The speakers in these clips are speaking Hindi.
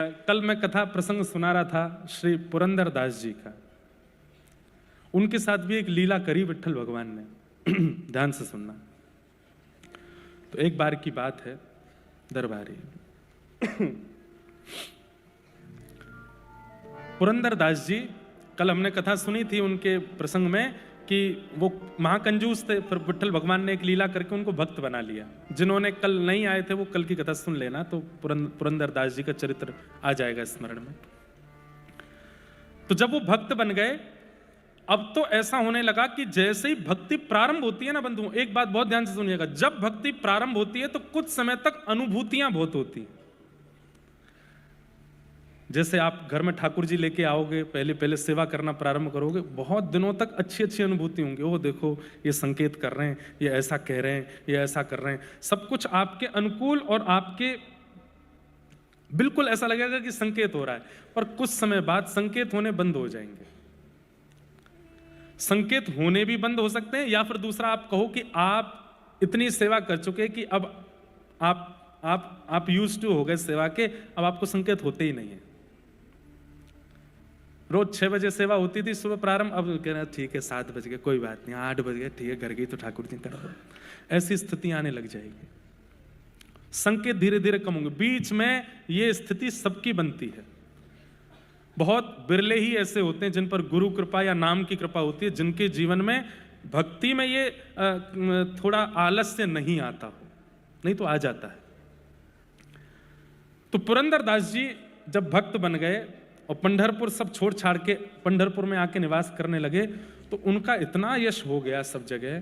कल मैं कथा प्रसंग सुना रहा था श्री पुरंदर दास जी का। उनके साथ भी एक लीला करी विट्ठल भगवान ने। ध्यान से सुनना। तो एक बार की बात है, दरबारी पुरंदर दास जी, कल हमने कथा सुनी थी उनके प्रसंग में कि वो महाकंजूस थे, फिर विट्ठल भगवान ने एक लीला करके उनको भक्त बना लिया। जिन्होंने कल नहीं आए थे वो कल की कथा सुन लेना, तो पुरंदर दास जी का चरित्र आ जाएगा स्मरण में। तो जब वो भक्त बन गए, अब तो ऐसा होने लगा कि जैसे ही भक्ति प्रारंभ होती है ना बंधुओं, एक बात बहुत ध्यान से सुनिएगा, जब भक्ति प्रारंभ होती है तो कुछ समय तक अनुभूतियां बहुत होती हैं। जैसे आप घर में ठाकुर जी लेके आओगे, पहले पहले सेवा करना प्रारंभ करोगे, बहुत दिनों तक अच्छी अच्छी अनुभूति होंगी। वो देखो ये संकेत कर रहे हैं, ये ऐसा कह रहे हैं, ये ऐसा कर रहे हैं, सब कुछ आपके अनुकूल और आपके बिल्कुल ऐसा लगेगा कि संकेत हो रहा है। पर कुछ समय बाद संकेत होने बंद हो जाएंगे। संकेत होने भी बंद हो सकते हैं, या फिर दूसरा आप कहो कि आप इतनी सेवा कर चुके कि अब आप यूज्ड टू हो गए सेवा के, अब आपको संकेत होते ही नहीं है। रोज 6 बजे सेवा होती थी सुबह प्रारंभ, अब कह रहे ठीक है 7 बज गए, कोई बात नहीं, 8 बज गए, ठीक है घर गई तो ठाकुर जी कर दो। ऐसी स्थिति आने लग जाएगी। संकेत धीरे धीरे कम होंगे। बीच में ये स्थिति सबकी बनती है। बहुत बिरले ही ऐसे होते हैं जिन पर गुरु कृपा या नाम की कृपा होती है, जिनके जीवन में भक्ति में ये थोड़ा आलस्य नहीं आता हो, नहीं तो आ जाता है। तो पुरंदर दास जी जब भक्त बन गए और पंढरपुर सब छोड़ छाड़ के पंढरपुर में आके निवास करने लगे, तो उनका इतना यश हो गया सब जगह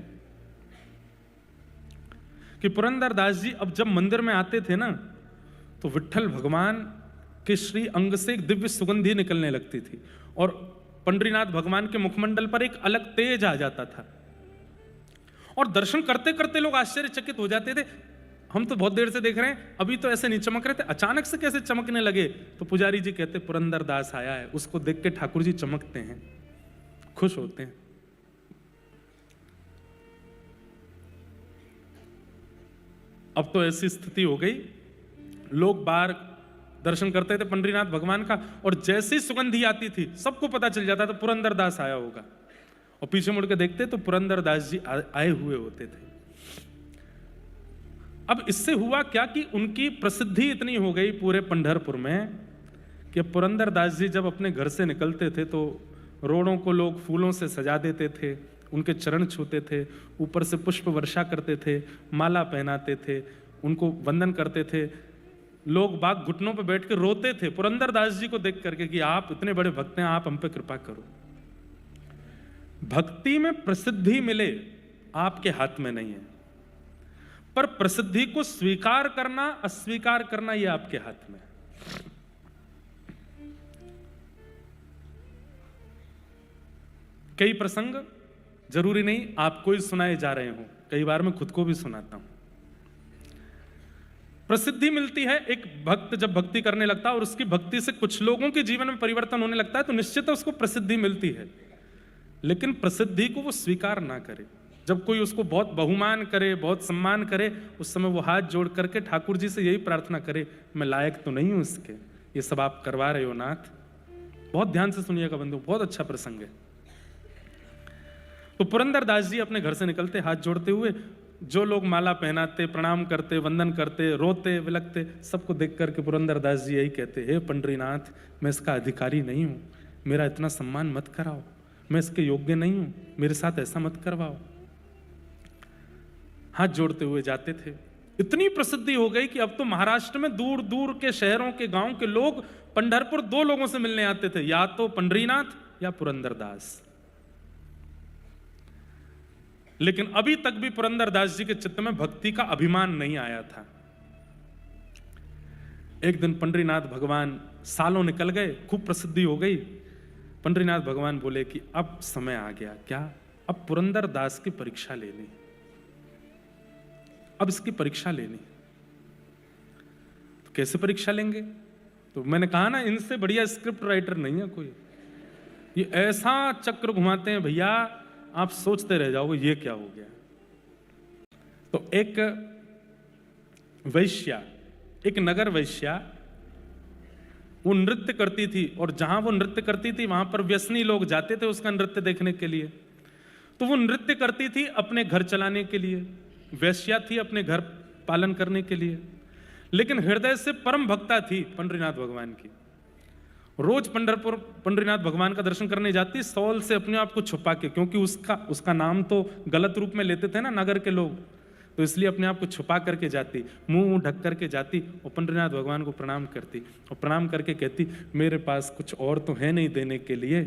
कि पुरंदर दास जी अब जब मंदिर में आते थे ना, तो विट्ठल भगवान के श्री अंग से एक दिव्य सुगंधी निकलने लगती थी, और पंडरीनाथ भगवान के मुखमंडल पर एक अलग तेज आ जाता था, और दर्शन करते करते लोग आश्चर्यचकित हो जाते थे। हम तो बहुत देर से देख रहे हैं, अभी तो ऐसे नहीं चमक रहे थे, अचानक से कैसे चमकने लगे। तो पुजारी जी कहते पुरंदर दास आया है। उसको देख के ठाकुर जी चमकते हैं, खुश होते हैं। अब तो ऐसी स्थिति हो गई, लोग बाहर दर्शन करते थे पंडरीनाथ भगवान का, और जैसी सुगंधी आती थी सबको पता चल जाता था पुरंदर दास आया होगा, और पीछे मुड़ के देखते तो पुरंदर दास जी आए हुए होते थे। अब इससे हुआ क्या कि उनकी प्रसिद्धि इतनी हो गई पूरे पंढरपुर में कि पुरंदर दास जी जब अपने घर से निकलते थे तो रोडों को लोग फूलों से सजा देते थे, उनके चरण छूते थे, ऊपर से पुष्प वर्षा करते थे, माला पहनाते थे, उनको वंदन करते थे। लोग बाग घुटनों पर बैठ के रोते थे पुरंदर दास जी को देख करके कि आप इतने बड़े भक्त हैं, आप हम पे कृपा करो। भक्ति में प्रसिद्धि मिले आपके हाथ में नहीं है, पर प्रसिद्धि को स्वीकार करना अस्वीकार करना यह आपके हाथ में। कई प्रसंग जरूरी नहीं आपको ही सुनाए जा रहे हो, कई बार मैं खुद को भी सुनाता हूं। प्रसिद्धि मिलती है, एक भक्त जब भक्ति करने लगता है और उसकी भक्ति से कुछ लोगों के जीवन में परिवर्तन होने लगता है, तो निश्चित उसको प्रसिद्धि मिलती है। लेकिन प्रसिद्धि को वो स्वीकार ना करे। जब कोई उसको बहुत बहुमान करे, बहुत सम्मान करे, उस समय वो हाथ जोड़ करके ठाकुर जी से यही प्रार्थना करे, मैं लायक तो नहीं हूं इसके, ये सब आप करवा रहे हो नाथ। बहुत ध्यान से सुनिएगा बंधु, बहुत अच्छा प्रसंग है। तो पुरंदर दास जी अपने घर से निकलते हाथ जोड़ते हुए, जो लोग माला पहनाते, प्रणाम करते, वंदन करते, रोते विलकते, सबको देख करके पुरंदर दास जी यही कहते, हे पंडरीनाथ, मैं इसका अधिकारी नहीं हूं, मेरा इतना सम्मान मत कराओ, मैं इसके योग्य नहीं हूं, मेरे साथ ऐसा मत करवाओ। हाथ जोड़ते हुए जाते थे। इतनी प्रसिद्धि हो गई कि अब तो महाराष्ट्र में दूर दूर के शहरों के गांव के लोग पंढरपुर 2 लोगों से मिलने आते थे, या तो पंडरीनाथ या पुरंदर दास। लेकिन अभी तक भी पुरंदर दास जी के चित्त में भक्ति का अभिमान नहीं आया था। एक दिन पंडरीनाथ भगवान, सालों निकल गए, खूब प्रसिद्धि हो गई, पंडरीनाथ भगवान बोले कि अब समय आ गया, क्या, अब पुरंदर दास की परीक्षा लेनी, अब इसकी परीक्षा लेनी। तो कैसे परीक्षा लेंगे? तो मैंने कहा ना, इनसे बढ़िया स्क्रिप्ट राइटर नहीं है कोई। ये ऐसा चक्र घुमाते हैं भैया, आप सोचते रह जाओगे ये क्या हो गया। तो एक वैश्या, एक नगर वैश्या वो नृत्य करती थी, और जहां वो नृत्य करती थी वहां पर व्यसनी लोग जाते थे उसका नृत्य देखने के लिए। तो वो नृत्य करती थी अपने घर चलाने के लिए, वैश्या थी अपने घर पालन करने के लिए, लेकिन हृदय से परम भक्ता थी पंडरीनाथ भगवान की। रोज पंढरपुर पंडरीनाथ भगवान का दर्शन करने जाती, सौल से अपने आप को छुपा के, क्योंकि उसका नाम तो गलत रूप में लेते थे ना नगर के लोग, तो इसलिए अपने आप को छुपा करके जाती, मुंह ढक करके जाती और पंडरीनाथ भगवान को प्रणाम करती, और प्रणाम करके कहती, मेरे पास कुछ और तो है नहीं देने के लिए,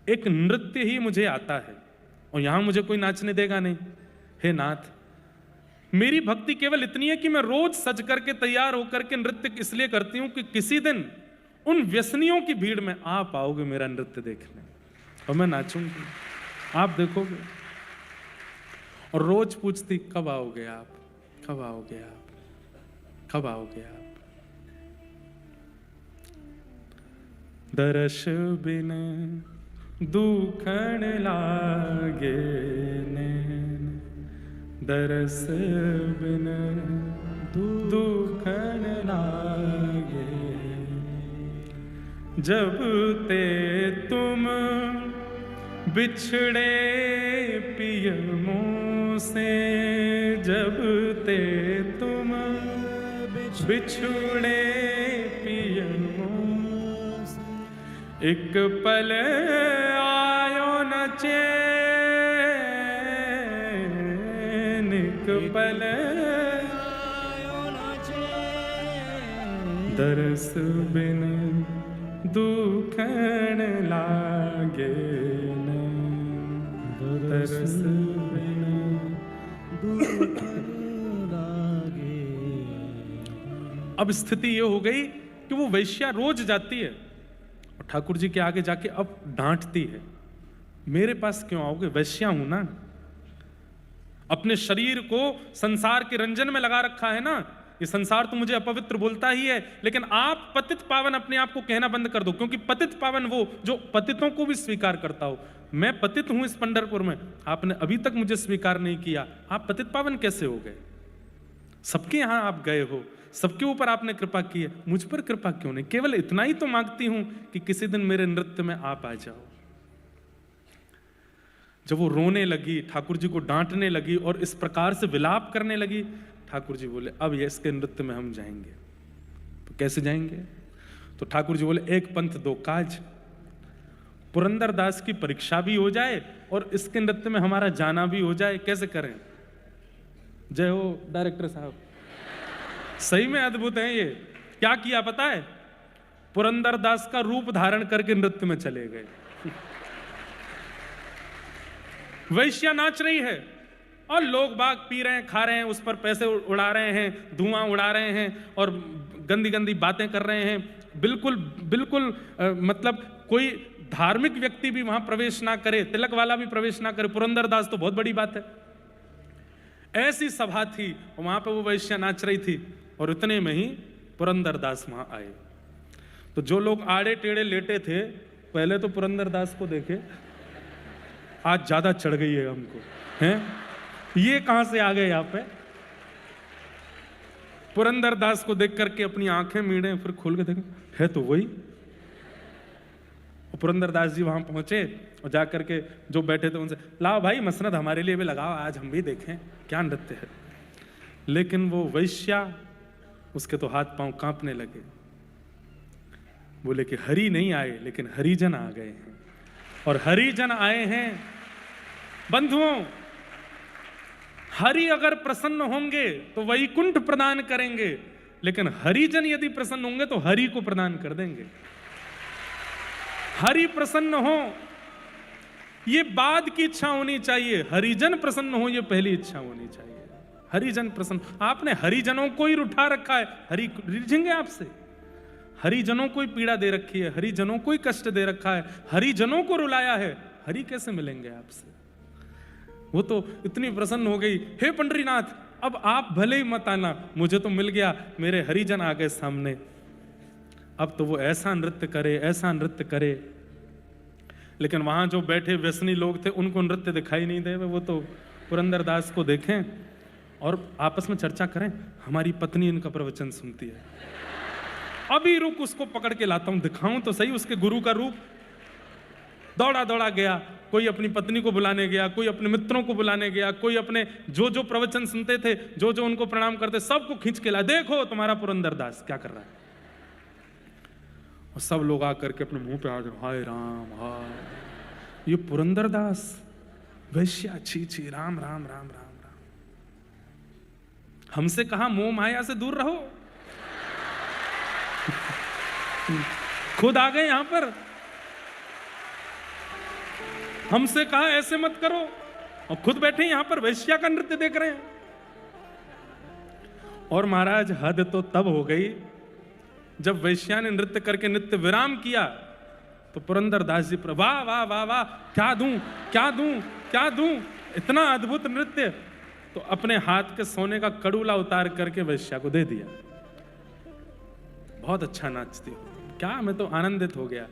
एक नृत्य ही मुझे आता है और यहां मुझे कोई नाचने देगा नहीं। हे नाथ, मेरी भक्ति केवल इतनी है कि मैं रोज सज करके तैयार होकर के नृत्य इसलिए करती हूं कि किसी दिन उन व्यसनियों की भीड़ में आप आओगे मेरा नृत्य देखने और मैं नाचूंगी, आप देखोगे। और रोज पूछती, कब आओगे आप, कब आओगे आप, कब आओगे आप। दर्श बिन दुखण लागे नैन, दरस बिन दुखण लागे, जब ते तुम बिछड़े पिय मुँह से, जब ते तुम बिछड़े पिय मुँह से, एक पल आयो न चैन, एक पल आयो न चैन, दरस बिन दुखण लागे न, दरस बिन दुखण लागे। अब स्थिति ये हो गई कि वो वैश्या रोज जाती है और ठाकुर जी के आगे जाके अब डांटती है, मेरे पास क्यों आओगे, वैश्या हूं ना, अपने शरीर को संसार के रंजन में लगा रखा है ना, ये संसार तो मुझे अपवित्र बोलता ही है, लेकिन आप पतित पावन अपने आप को कहना बंद कर दो, क्योंकि पतित पावन वो जो पतितों को भी स्वीकार करता हो। मैं पतित हूं इस पंढरपुर में, आपने अभी तक मुझे स्वीकार नहीं किया, आप पतित पावन कैसे हो गए? सबके यहां आप गए हो, सबके ऊपर आपने कृपा की है, मुझ पर कृपा क्यों नहीं? केवल इतना ही तो मांगती हूं कि किसी दिन मेरे नृत्य में आप आ जाओ। जब वो रोने लगी, ठाकुर जी को डांटने लगी और इस प्रकार से विलाप करने लगी, ठाकुर जी बोले, अब ये इसके नृत्य में हम जाएंगे। तो कैसे जाएंगे? तो ठाकुर जी बोले, एक पंथ दो काज, पुरंदर दास की परीक्षा भी हो जाए और इसके नृत्य में हमारा जाना भी हो जाए। कैसे करें? जय हो डायरेक्टर साहब, सही में अद्भुत है ये। क्या किया पता है? पुरंदर दास का रूप धारण करके नृत्य में चले गए। वैश्या नाच रही है और लोग बाग पी रहे हैं, खा रहे हैं, उस पर पैसे उड़ा रहे हैं, धुआं उड़ा रहे हैं और गंदी गंदी बातें कर रहे हैं। बिल्कुल बिल्कुल मतलब कोई धार्मिक व्यक्ति भी वहां प्रवेश ना करे, तिलक वाला भी प्रवेश ना करे, पुरंदर दास तो बहुत बड़ी बात है। ऐसी सभा थी, वहां पे वो वैश्या नाच रही थी और इतने में ही पुरंदर दास वहां आए। तो जो लोग आड़े टेढ़े लेटे थे, पहले तो पुरंदर दास को देखे, आज ज्यादा चढ़ गई है हमको, हैं ये कहां से आ गए यहाँ पे। पुरंदर दास को देख करके अपनी आंखें मीड़े, फिर खोल के देखे, है तो वही। पुरंदर दास जी वहां पहुंचे और जाकर के जो बैठे थे उनसे, लाओ भाई मसनद हमारे लिए भी लगाओ, आज हम भी देखें क्या नृत्य है। लेकिन वो वैश्या, उसके तो हाथ पांव कांपने लगे। बोले कि हरि नहीं आए, लेकिन हरिजन आ गए हैं, और हरिजन आए हैं बंधुओं। हरि अगर प्रसन्न होंगे तो वैकुंठ प्रदान करेंगे, लेकिन हरिजन यदि प्रसन्न होंगे तो हरि को प्रदान कर देंगे। हरि प्रसन्न हो ये बाद की इच्छा होनी चाहिए, हरिजन प्रसन्न हो ये पहली इच्छा होनी चाहिए। हरिजन प्रसन्न, आपने हरिजनों को ही उठा रखा है, हरि रिझेंगे आपसे। हरिजनों को ही पीड़ा दे रखी है, हरिजनों को ही कष्ट दे रखा है, हरिजनों को रुलाया है, हरि कैसे मिलेंगे आपसे? वो तो इतनी प्रसन्न हो गई, हे पंडरीनाथ अब आप भले ही मत आना, मुझे तो मिल गया, मेरे हरिजन आ गए सामने, अब तो वो ऐसा नृत्य करे, ऐसा नृत्य करे। लेकिन वहां जो बैठे व्यसनी लोग थे उनको नृत्य दिखाई नहीं दे, वो तो पुरंदर दास को देखें और आपस में चर्चा करें, हमारी पत्नी इनका प्रवचन सुनती है। अभी रुक, उसको पकड़ के लाता हूं, दिखाऊं तो सही उसके गुरु का रूप। दौड़ा दौड़ा गया, कोई अपनी पत्नी को बुलाने गया, कोई अपने मित्रों को बुलाने गया, कोई अपने जो जो प्रवचन सुनते थे, जो जो उनको प्रणाम करते, सबको खींच के लाया, देखो तुम्हारा पुरंदरदास क्या कर रहा है। और सब लोग आकर के अपने मुंह पे हाथ, हाय राम, हाय ये पुरंदरदास वैश्या, छी छी, राम राम राम राम राम। हमसे कहा मोह माया से दूर रहो, खुद आ गए यहां पर। हमसे कहा ऐसे मत करो, और खुद बैठे यहां पर वैश्या का नृत्य देख रहे हैं। और महाराज हद तो तब हो गई जब वैश्या ने नृत्य करके नित्य विराम किया, तो पुरंदरदास जी पर वाह वाह वाह वाह, क्या दूं क्या दूं क्या दूं, इतना अद्भुत नृत्य। तो अपने हाथ के सोने का कड़ूला उतार करके वैश्या को दे दिया। बहुत अच्छा नाचती हो, क्या, मैं तो आनंदित हो गया।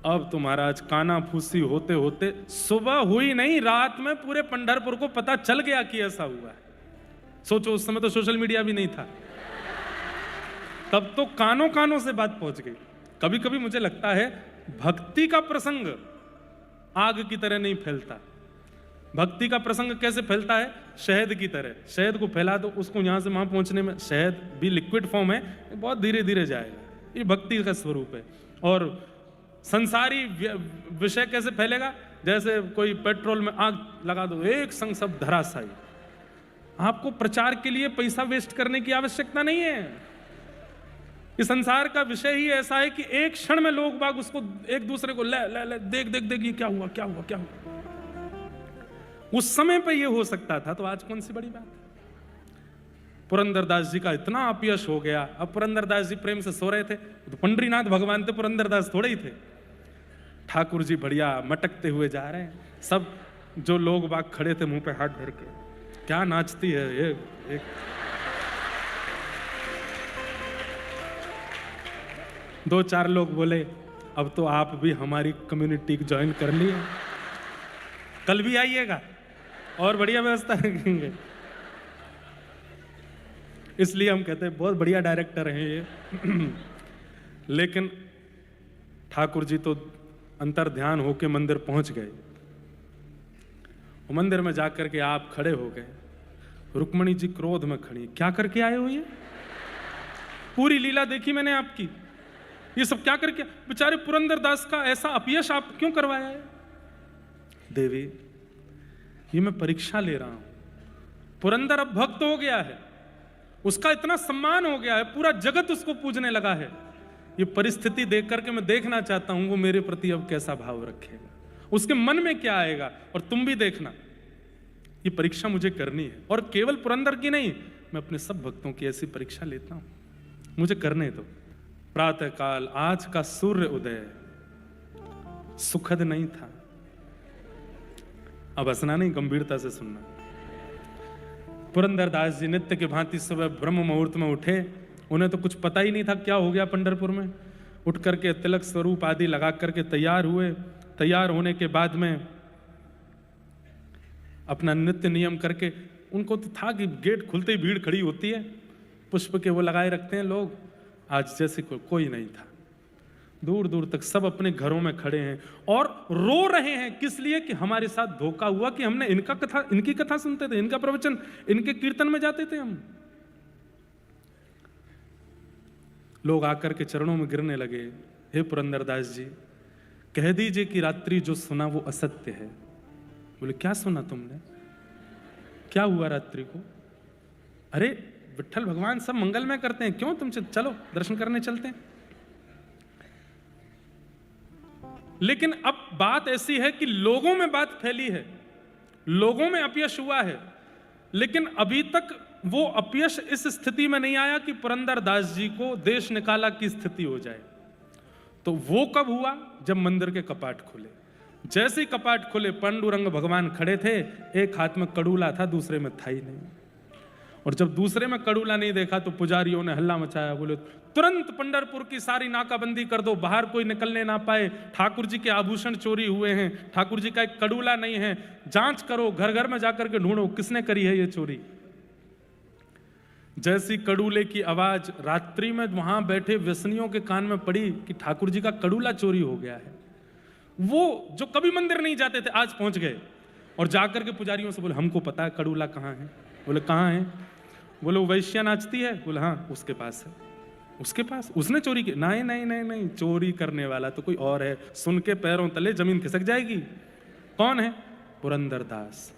अब तो महाराज काना फूसी होते होते सुबह हुई नहीं, रात में पूरे पंढरपुर को पता चल गया कि ऐसा हुआ है। सोचो उस समय तो सोशल मीडिया भी नहीं था, तब तो कानों कानों से बात पहुंच गई। कभी कभी मुझे लगता है भक्ति का प्रसंग आग की तरह नहीं फैलता। भक्ति का प्रसंग कैसे फैलता है? शहद की तरह। शहद को फैला दो, उसको यहां से वहां पहुंचने में, शहद भी लिक्विड फॉर्म है, बहुत धीरे धीरे जाएगा। ये भक्ति का स्वरूप है। और संसारी विषय कैसे फैलेगा? जैसे कोई पेट्रोल में आग लगा दो, एक संग सब धराशायी। आपको प्रचार के लिए पैसा वेस्ट करने की आवश्यकता नहीं है। इस संसार का विषय ही ऐसा है कि एक क्षण में लोग बाग उसको एक दूसरे को ले ले ले, देख देख देख, ये क्या हुआ क्या हुआ क्या हुआ। उस समय पे ये हो सकता था, तो आज कौन सी बड़ी बात है। पुरंदरदास जी का इतना अपयश हो गया। अब पुरंदरदास जी प्रेम से सो रहे थे, तो पंडरीनाथ भगवान थे, पुरंदरदास थोड़े ही थे। ठाकुर जी बढ़िया मटकते हुए जा रहे हैं, सब जो लोग बाग खड़े थे मुंह पे हाथ धर के, क्या नाचती है ये एक। दो चार लोग बोले अब तो आप भी हमारी कम्युनिटी ज्वाइन कर लिए, कल भी आइएगा और बढ़िया व्यवस्था रखेंगे। इसलिए हम कहते हैं बहुत बढ़िया डायरेक्टर हैं ये। लेकिन ठाकुर जी तो अंतर ध्यान होके मंदिर पहुंच गए। मंदिर में जाकर के आप खड़े हो गए, रुक्मणी जी क्रोध में खड़ी, क्या करके आए हो ये? पूरी लीला देखी मैंने आपकी, ये सब क्या करके? बेचारे पुरंदरदास का ऐसा अपयश आप क्यों करवाया है? देवी, ये मैं परीक्षा ले रहा हूं। पुरंदर अब भक्त हो गया है, उसका इतना सम्मान हो गया है, पूरा जगत उसको पूजने लगा है। ये परिस्थिति देख करके मैं देखना चाहता हूं वो मेरे प्रति अब कैसा भाव रखेगा, उसके मन में क्या आएगा। और तुम भी देखना, ये परीक्षा मुझे करनी है। और केवल पुरंदर की नहीं, मैं अपने सब भक्तों की ऐसी परीक्षा लेता हूं, मुझे करने दो। प्रातः काल आज का सूर्य उदय सुखद नहीं था। अब हंसना नहीं, गंभीरता से सुनना। पुरंदरदास जी नित्य के भांति सुबह ब्रह्म मुहूर्त में उठे। उन्हें तो कुछ पता ही नहीं था क्या हो गया पंढरपुर में। उठ करके तिलक स्वरूप आदि लगा करके तैयार हुए। तैयार होने के बाद में अपना नित्य नियम करके, उनको तो था कि गेट खुलते ही भीड़ खड़ी होती है, पुष्प के वो लगाए रखते हैं लोग। आज जैसे कोई नहीं था, दूर दूर तक सब अपने घरों में खड़े हैं और रो रहे हैं। किस लिए? कि हमारे साथ धोखा हुआ कि हमने इनकी कथा सुनते थे, इनका प्रवचन, इनके कीर्तन में जाते थे हम। लोग आकर के चरणों में गिरने लगे, हे पुरंदरदास जी, कह दीजिए कि रात्रि जो सुना वो असत्य है। बोले क्या सुना तुमने? क्या हुआ रात्रि को? अरे विट्ठल भगवान सब मंगलमय करते हैं, क्यों तुम चलो दर्शन करने चलते हैं। लेकिन अब बात ऐसी है कि लोगों में बात फैली है, लोगों में अपयश हुआ है, लेकिन अभी तक वो अपयश इस स्थिति में नहीं आया कि पुरंदरदास जी को देश निकाला की स्थिति हो जाए। तो वो कब हुआ? जब मंदिर के कपाट खुले। जैसे ही कपाट खुले, पांडुरंग भगवान खड़े थे, एक हाथ में कड़ूला था, दूसरे में था ही नहीं। और जब दूसरे में कड़ूला नहीं देखा तो पुजारियों ने हल्ला मचाया, बोले तुरंत पंढरपुर की सारी नाकाबंदी कर दो, बाहर कोई निकलने ना पाए। ठाकुर जी के आभूषण चोरी हुए हैं, ठाकुर जी का एक कड़ूला नहीं है, जांच करो, घर घर में जाकर के ढूंढो किसने करी है ये चोरी। जैसी कड़ूले की आवाज रात्रि में वहां बैठे व्यसनियों के कान में पड़ी कि ठाकुर जी का कड़ूला चोरी हो गया है, वो जो कभी मंदिर नहीं जाते थे आज पहुंच गए और जाकर के पुजारियों से बोले हमको पता है कड़ूला कहाँ है। बोले कहाँ है? बोले वो वैश्या नाचती है। बोले हाँ उसके पास है। उसके पास? उसने चोरी की? नहीं नहीं नहीं नहीं, चोरी करने वाला तो कोई और है, सुन के पैरों तले जमीन खिसक जाएगी। कौन है? पुरंदरदास।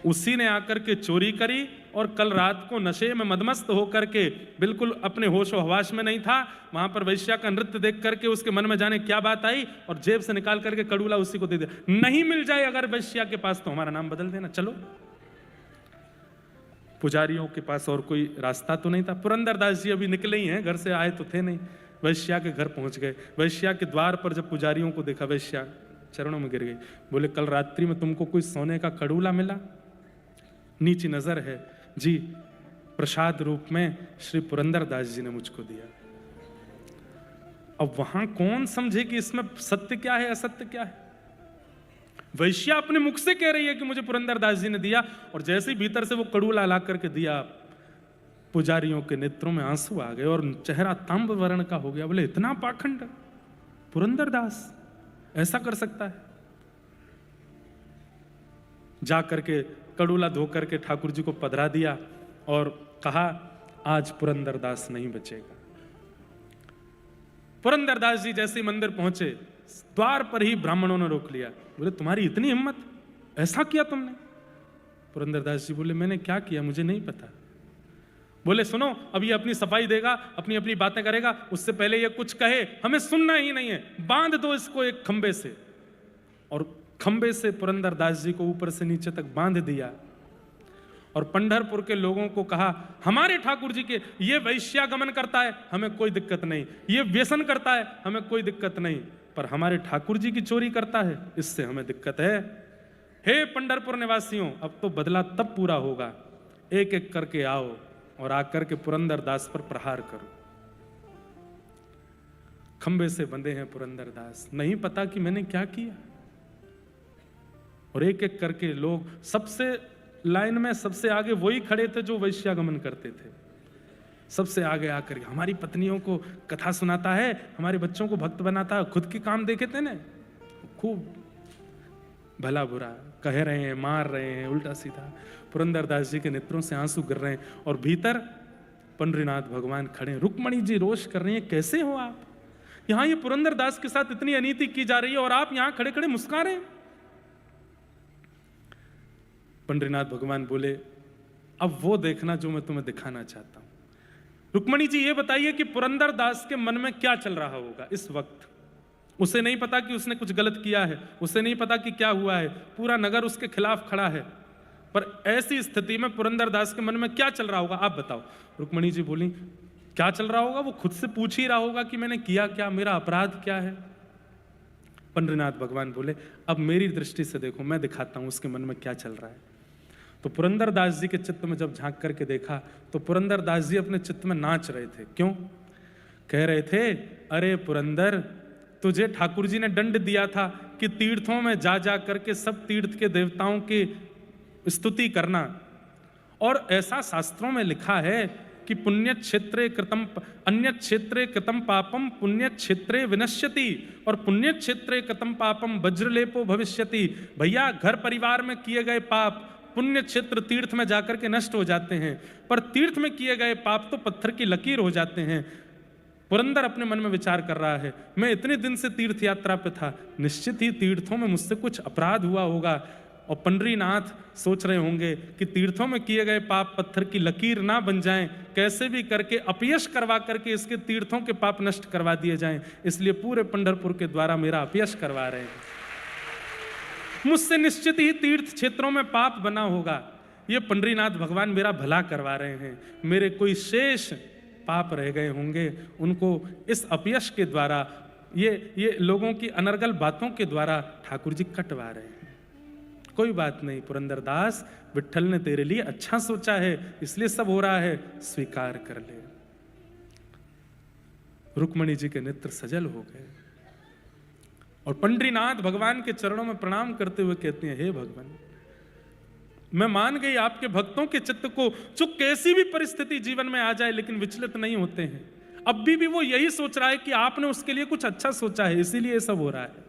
उसी ने आकर के चोरी करी और कल रात को नशे में मदमस्त होकर के बिल्कुल अपने होश हवास में नहीं था, वहां पर वैश्या का नृत्य देख करके उसके मन में जाने क्या बात आई और जेब से निकाल करके कड़ूला उसी को दे दिया। नहीं मिल जाए अगर वैश्या के पास तो हमारा नाम बदल देना। चलो, पुजारियों के पास और कोई रास्ता तो नहीं था। पुरंदरदास जी अभी निकले ही हैं, घर से आए तो थे नहीं। वैश्या के घर पहुंच गए। वैश्या के द्वार पर जब पुजारियों को देखा, वैश्या चरणों में गिर गई। बोले कल रात्रि में तुमको कोई सोने का कड़ूला मिला? नीची नजर है जी, प्रसाद रूप में श्री पुरंदरदास जी ने मुझको दिया। अब वहां कौन समझे कि इसमें सत्य क्या है असत्य क्या है? वैश्या अपने मुख से कह रही है कि मुझे पुरंदरदास जी ने दिया, और जैसे ही भीतर से वो कड़ूला ला करके दिया, पुजारियों के नेत्रों में आंसू आ गए और चेहरा तांब वर्ण का हो गया। बोले इतना पाखंड पुरंदरदास ऐसा कर सकता है? जा करके कड़ूला धो करके ठाकुर जी को पधरा दिया और कहा आज पुरंदरदास नहीं बचेगा। पुरंदरदास जी जैसे ही मंदिर पहुंचे, द्वार पर ही ब्राह्मणों ने रोक लिया। बोले तुम्हारी इतनी हिम्मत, ऐसा किया तुमने? पुरंदरदास जी बोले मैंने क्या किया मुझे नहीं पता। बोले सुनो, अब ये अपनी सफाई देगा, अपनी अपनी बातें करेगा, उससे पहले ये कुछ कहे हमें सुनना ही नहीं है। बांध दो इसको एक खंबे से। और खंबे से पुरंदरदास जी को ऊपर से नीचे तक बांध दिया और पंढरपुर के लोगों को कहा हमारे ठाकुर जी के ये वैश्यागमन करता है हमें कोई दिक्कत नहीं, ये व्यसन करता है हमें कोई दिक्कत नहीं, पर हमारे ठाकुर जी की चोरी करता है इससे हमें दिक्कत है। हे पंढरपुर निवासियों, अब तो बदला तब पूरा होगा, एक एक करके आओ और आकर के पुरंदरदास पर प्रहार करो। खंबे से बंधे हैं पुरंदरदास, नहीं पता कि मैंने क्या किया। और एक एक करके लोग, सबसे लाइन में सबसे आगे वही खड़े थे जो वैश्यागमन करते थे। सबसे आगे आकर हमारी पत्नियों को कथा सुनाता है, हमारे बच्चों को भक्त बनाता है, खुद के काम देखे थे ना, खूब भला बुरा कह रहे हैं, मार रहे हैं उल्टा सीधा। पुरंदरदास जी के नेत्रों से आंसू गिर रहे हैं और भीतर पंडरीनाथ भगवान खड़े हैं। रुक्मणी जी रोष कर रही हैं, कैसे हो आप? यहां ये पुरंदरदास के साथ इतनी अनीति की जा रही है और आप यहां खड़े खड़े मुस्कुरा रहे हैं। पंडरीनाथ भगवान बोले अब वो देखना जो मैं तुम्हें दिखाना चाहता हूं। रुक्मणी जी ये बताइए कि पुरंदरदास के मन में क्या चल रहा होगा इस वक्त? उसे नहीं पता कि उसने कुछ गलत किया है, उसे नहीं पता कि क्या हुआ है, पूरा नगर उसके खिलाफ खड़ा है, पर ऐसी स्थिति में पुरंदरदास के मन में क्या चल रहा होगा आप बताओ। रुक्मणी जी बोली क्या चल रहा होगा? वो खुद से पूछ ही रहा होगा कि मैंने किया क्या, मेरा अपराध क्या है। पंडरीनाथ भगवान बोले अब मेरी दृष्टि से देखो, मैं दिखाता हूं उसके मन में क्या चल रहा है। तो पुरंदरदास जी के चित्त में जब झांक करके देखा तो पुरंदरदास जी अपने चित्त में नाच रहे थे। क्यों? कह रहे थे अरे पुरंदर, तुझे ठाकुर जी ने दंड दिया था कि तीर्थों में जा जा करके सब तीर्थ के देवताओं की स्तुति करना, और ऐसा शास्त्रों में लिखा है कि पुण्य क्षेत्रे कृतम अन्य क्षेत्रे कृतम पापम पुण्य क्षेत्रे विनश्यति और पुण्य क्षेत्रे कृतम पापम वज्रलेपो भविष्यति। भैया घर परिवार में किए गए पाप पुण्य क्षेत्र तीर्थ में जाकर के नष्ट हो जाते हैं, पर तीर्थ में किए गए पाप तो पत्थर की लकीर हो जाते हैं। पुरंदर अपने मन में विचार कर रहा है, मैं इतने दिन से तीर्थ यात्रा पे था, निश्चित ही तीर्थों में मुझसे कुछ अपराध हुआ होगा। और पंडरीनाथ सोच रहे होंगे कि तीर्थों में किए गए पाप पत्थर की लकीर ना बन जाएं, कैसे भी करके अपयश करवा करके इसके तीर्थों के पाप नष्ट करवा दिए जाएं, इसलिए पूरे पंढरपुर के द्वारा मेरा अपयश करवा रहे हैं। मुझसे निश्चित ही तीर्थ क्षेत्रों में पाप बना होगा, ये पंडरीनाथ भगवान मेरा भला करवा रहे हैं, मेरे कोई शेष पाप रह गए होंगे, उनको इस अपयश के द्वारा ये लोगों की अनर्गल बातों के द्वारा ठाकुर जी कटवा रहे हैं। कोई बात नहीं पुरंदरदास, विट्ठल ने तेरे लिए अच्छा सोचा है, इसलिए सब हो रहा है, स्वीकार कर ले। रुक्मणी जी के नेत्र सजल हो गए और पंडरीनाथ भगवान के चरणों में प्रणाम करते हुए कहते हैं हे भगवान, मैं मान गई आपके भक्तों के चित्त को जो कैसी भी परिस्थिति जीवन में आ जाए लेकिन विचलित नहीं होते हैं। अब भी वो यही सोच रहा है कि आपने उसके लिए कुछ अच्छा सोचा है, इसीलिए सब हो रहा है।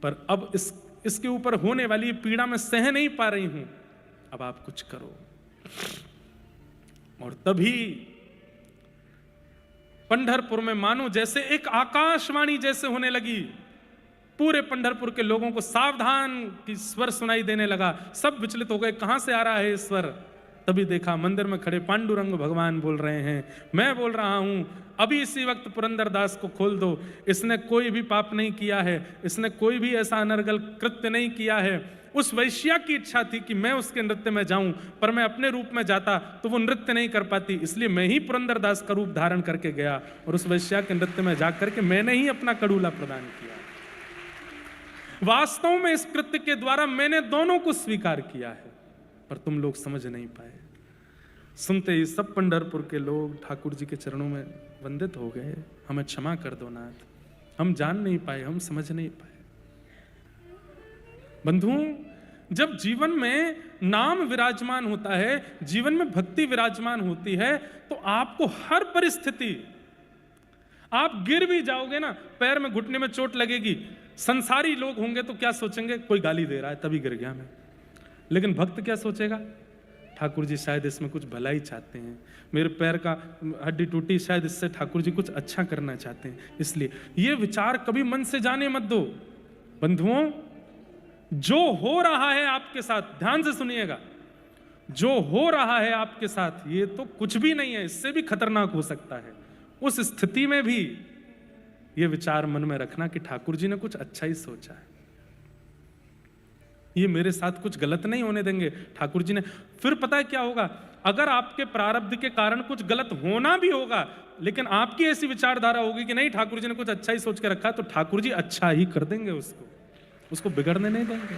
पर अब इसके ऊपर होने वाली पीड़ा मैं सह नहीं पा रही हूं, अब आप कुछ करो। और तभी पंढरपुर में मानो जैसे एक आकाशवाणी जैसे होने लगी। पूरे पंढरपुर के लोगों को सावधान की स्वर सुनाई देने लगा। सब विचलित हो गए, कहां से आ रहा है स्वर। तभी देखा मंदिर में खड़े पांडुरंग भगवान बोल रहे हैं, मैं बोल रहा हूं अभी इसी वक्त पुरंदरदास को खोल दो। इसने कोई भी पाप नहीं किया है, इसने कोई भी ऐसा अनर्गल कृत्य नहीं किया है। उस वैश्या की इच्छा थी कि मैं उसके नृत्य में जाऊं, पर मैं अपने रूप में जाता तो वो नृत्य नहीं कर पाती, इसलिए मैं ही पुरंदरदास का रूप धारण करके गया और उस वैश्या के नृत्य में जाकर के मैंने ही अपना कड़ूला प्रदान किया। वास्तव में इस कृत्य के द्वारा मैंने दोनों को स्वीकार किया है, पर तुम लोग समझ नहीं पाए। सुनते ही सब पंढरपुर के लोग ठाकुर जी के चरणों में वंदित हो गए। हमें क्षमा कर दो नाथ, हम जान नहीं पाए, हम समझ नहीं पाए। बंधुओं, जब जीवन में नाम विराजमान होता है, जीवन में भक्ति विराजमान होती है, तो आपको हर परिस्थिति, आप गिर भी जाओगे ना, पैर में घुटने में चोट लगेगी, संसारी लोग होंगे तो क्या सोचेंगे, कोई गाली दे रहा है तभी गिर गया मैं। लेकिन भक्त क्या सोचेगा, ठाकुर जी शायद इसमें कुछ भलाई चाहते हैं, मेरे पैर का हड्डी टूटी, शायद इससे ठाकुर जी कुछ अच्छा करना चाहते हैं। इसलिए ये विचार कभी मन से जाने मत दो। बंधुओं, जो हो रहा है आपके साथ, ध्यान से सुनिएगा, जो हो रहा है आपके साथ ये तो कुछ भी नहीं है, इससे भी खतरनाक हो सकता है। उस स्थिति में भी ये विचार मन में रखना कि ठाकुर जी ने कुछ अच्छा ही सोचा है, ये मेरे साथ कुछ गलत नहीं होने देंगे ठाकुर जी ने। फिर पता है क्या होगा, अगर आपके प्रारब्ध के कारण कुछ गलत होना भी होगा, लेकिन आपकी ऐसी विचारधारा होगी कि नहीं ठाकुर जी ने कुछ अच्छा ही सोच के रखा, तो ठाकुर जी अच्छा ही कर देंगे, उसको बिगड़ने नहीं देंगे।